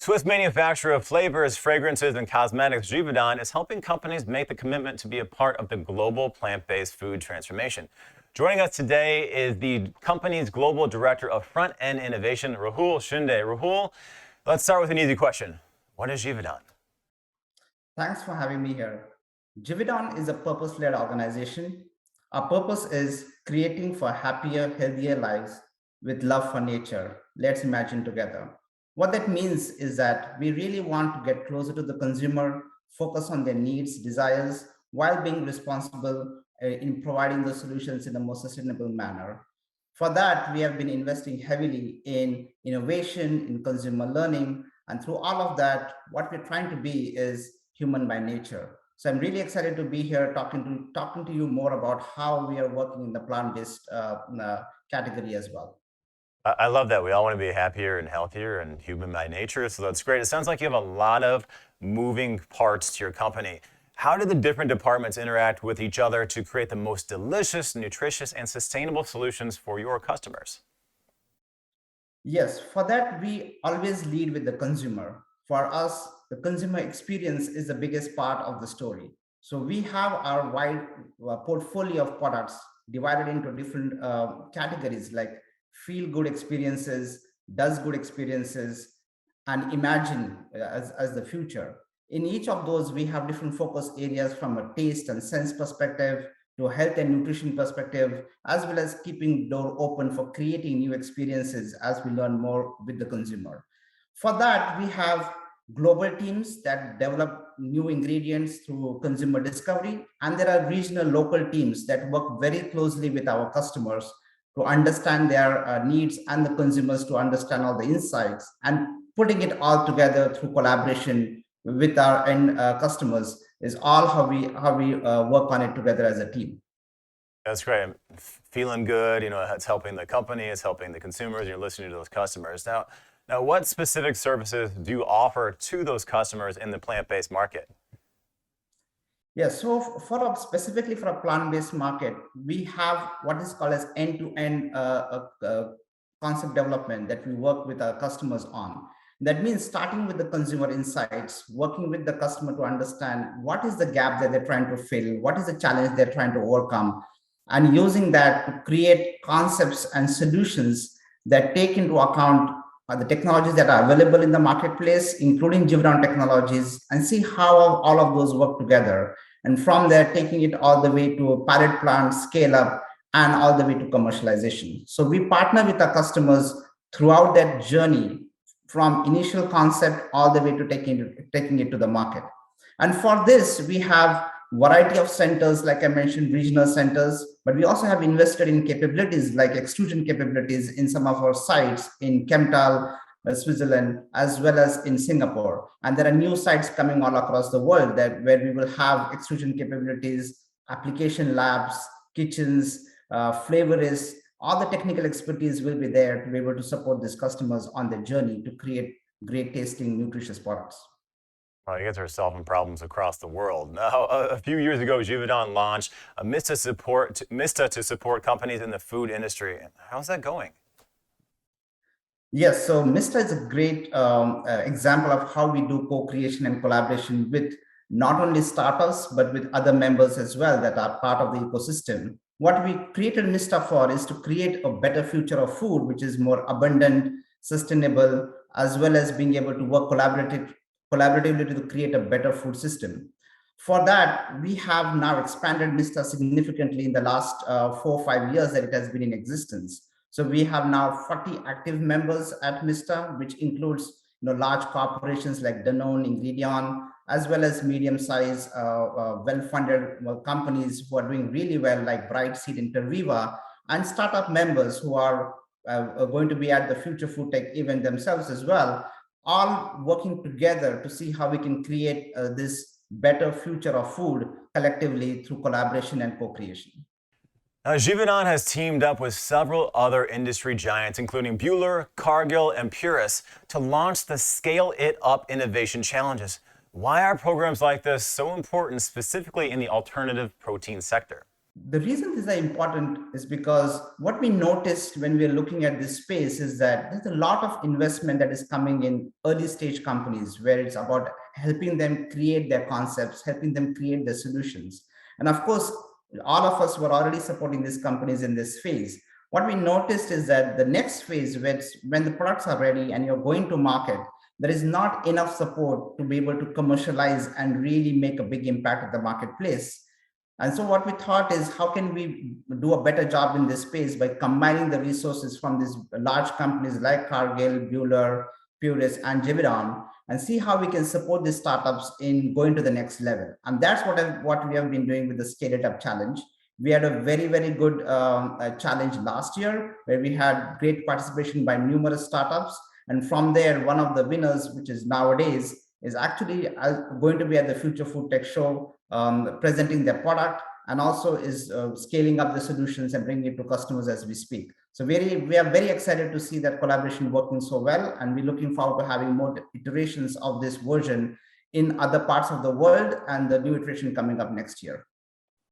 Swiss manufacturer of flavors, fragrances, and cosmetics, Givaudan, is helping companies make the commitment to be a part of the global plant-based food transformation. Joining us today is the company's global director of front-end innovation, Rahul Shinde. Rahul, let's start with an easy question. What is Givaudan? Thanks for having me here. Givaudans is a purpose-led organization. Our purpose is creating for happier, healthier lives with love for nature. Let's imagine together. What that means is that we really want to get closer to the consumer, focus on their needs, desires, while being responsible in providing those solutions in a more sustainable manner. For that, we have been investing heavily in innovation, in consumer learning, and through all of that, what we're trying to be is human by nature. So I'm really excited to be here talking to you more about how we are working in the plant-based category as well. I love that. We all want to be happier and healthier and human by nature, so that's great. It sounds like you have a lot of moving parts to your company. How do the different departments interact with each other to create the most delicious, nutritious, and sustainable solutions for your customers? Yes, for that, we always lead with the consumer. For us, the consumer experience is the biggest part of the story. So we have our wide portfolio of products divided into different categories like feel good experiences, does good experiences, and imagine as the future. In each of those, we have different focus areas from a taste and sense perspective to a health and nutrition perspective, as well as keeping door open for creating new experiences as we learn more with the consumer. For that, we have global teams that develop new ingredients through consumer discovery, and there are regional local teams that work very closely with our customers to understand their needs and the consumers to understand all the insights and putting it all together through collaboration with our end customers is all how we work on it together as a team. That's great. Feeling good, it's helping the company, it's helping the consumers, and you're listening to those customers. Now, what specific services do you offer to those customers in the plant-based market? Yeah, so specifically for a plant-based market, we have what is called as end-to-end concept development that we work with our customers on. That means starting with the consumer insights, working with the customer to understand what is the gap that they're trying to fill, what is the challenge they're trying to overcome, and using that to create concepts and solutions that take into account the technologies that are available in the marketplace, including Givaudan technologies, and see how all of those work together. And from there, taking it all the way to a pilot plant, scale up, and all the way to commercialization. So we partner with our customers throughout that journey from initial concept all the way to taking it to the market. And for this, we have variety of centers, like I mentioned, regional centers, but we also have invested in capabilities like extrusion capabilities in some of our sites in Kemptal, Switzerland, as well as in Singapore. And there are new sites coming all across the world that where we will have extrusion capabilities, application labs, kitchens, flavorists, all the technical expertise will be there to be able to support these customers on their journey to create great tasting, nutritious products. Well, you guys are solving problems across the world. Now, a few years ago, Givaudan launched a Mista to support companies in the food industry. How's that going? Yes, so Mista is a great example of how we do co-creation and collaboration with not only startups, but with other members as well that are part of the ecosystem. What we created Mista for is to create a better future of food, which is more abundant, sustainable, as well as being able to work collaboratively to create a better food system. For that, we have now expanded Mista significantly in the last 4 or 5 years that it has been in existence. So we have now 40 active members at Mista, which includes large corporations like Danone, Ingredion, as well as medium-sized, well-funded companies who are doing really well, like Brightseed, Interviva, and startup members who are going to be at the Future Food Tech event themselves as well, all working together to see how we can create this better future of food collectively through collaboration and co-creation. Now, Givaudans has teamed up with several other industry giants, including Bueller, Cargill, and Purus, to launch the Scale It Up Innovation Challenges. Why are programs like this so important, specifically in the alternative protein sector? The reason these are important is because what we noticed when we are looking at this space is that there's a lot of investment that is coming in early stage companies where it's about helping them create their concepts, helping them create their solutions. And of course, all of us were already supporting these companies in this phase. What we noticed is that the next phase, when the products are ready and you're going to market, there is not enough support to be able to commercialize and really make a big impact at the marketplace. And so what we thought is, how can we do a better job in this space by combining the resources from these large companies like Cargill, Bueller, Puris, and Givaudan, and see how we can support these startups in going to the next level. And that's what we have been doing with the Scale It Up Challenge. We had a very, very good challenge last year where we had great participation by numerous startups. And from there, one of the winners, which is nowadays, is actually going to be at the Future Food Tech Show, presenting their product, and also is scaling up the solutions and bringing it to customers as we speak. So we are very excited to see that collaboration working so well, and we're looking forward to having more iterations of this version in other parts of the world, and the new iteration coming up next year.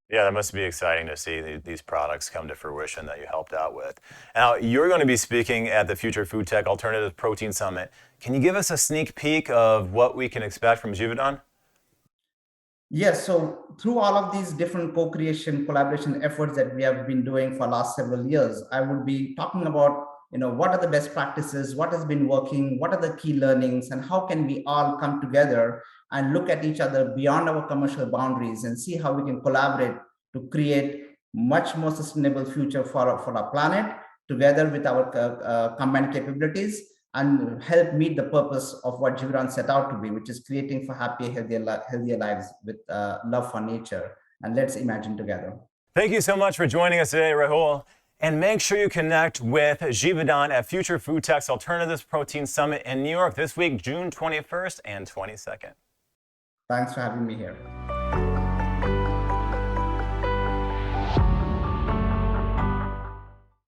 Yeah, that must be exciting to see these products come to fruition that you helped out with. Now, you're going to be speaking at the Future Food Tech Alternative Protein Summit. Can you give us a sneak peek of what we can expect from Givaudans? Yes, so through all of these different co-creation collaboration efforts that we have been doing for last several years, I will be talking about, what are the best practices, what has been working, what are the key learnings, and how can we all come together and look at each other beyond our commercial boundaries and see how we can collaborate to create much more sustainable future for our planet, together with our combined capabilities, and help meet the purpose of what Givaudan set out to be, which is creating for happier, healthier lives with love for nature. And let's imagine together. Thank you so much for joining us today, Rahul. And make sure you connect with Givaudans at Future Food Tech's Alternatives Protein Summit in New York this week, June 21st and 22nd. Thanks for having me here.